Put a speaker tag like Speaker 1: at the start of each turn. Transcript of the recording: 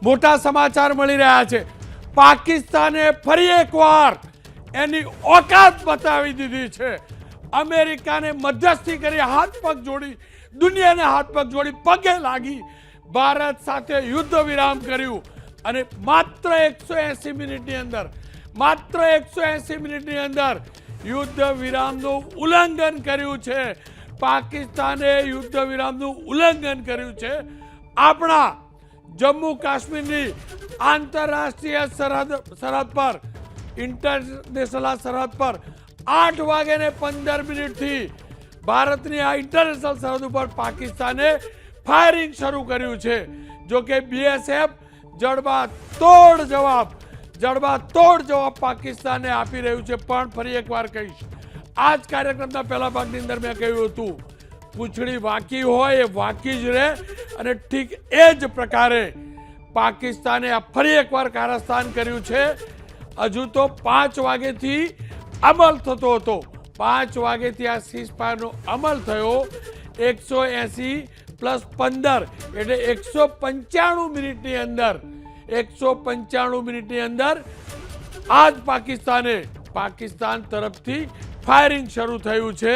Speaker 1: મોટા સમાચાર મળી રહ્યા છે. પાકિસ્તાને ફરી એકવાર એની ઓકાત બતાવી દીધી છે. અમેરિકાને મધ્યસ્થી કરી હાથ પગ જોડી, દુનિયાને હાથ પગ જોડી પગે લાગી ભારત સાથે યુદ્ધ વિરામ કર્યું અને માત્ર 180 મિનિટની અંદર યુદ્ધ વિરામનું ઉલ્લંઘન કર્યું છે. પાકિસ્તાને યુદ્ધ વિરામનું ઉલ્લંઘન કર્યું છે. આપણા જમ્મુ કાશ્મીરની આંતરરાષ્ટ્રીય સરહદ પર, ઇન્ટરનેશનલ સરહદ પર 8:15 ભારતની આ ઇન્ટરનેશનલ સરહદ ઉપર પાકિસ્તાને ફાયરિંગ શરૂ કર્યું છે. જો કે બીએસએફ જડબાતોડ જવાબ પાકિસ્તાને આપી રહ્યું છે. પણ ફરી એકવાર કહીશ, આ જ કાર્યક્રમના પહેલા ભાગની અંદર મેં કહ્યું હતું, પૂંછડી વાંકી હોય એ વાંકી જ રહે. અને ઠીક એ જ પ્રકારે પાકિસ્તાને આ ફરી એકવાર કારસ્તાન કર્યું છે. હજુ તો 5 વાગ્યેથી અમલ થતો હતો. 5 વાગ્યેથી આ સીઝફાયરનો અમલ થયો. 180 + 15 એટલે 195 મિનિટની અંદર આજ પાકિસ્તાન તરફથી ફાયરિંગ શરૂ થયું છે.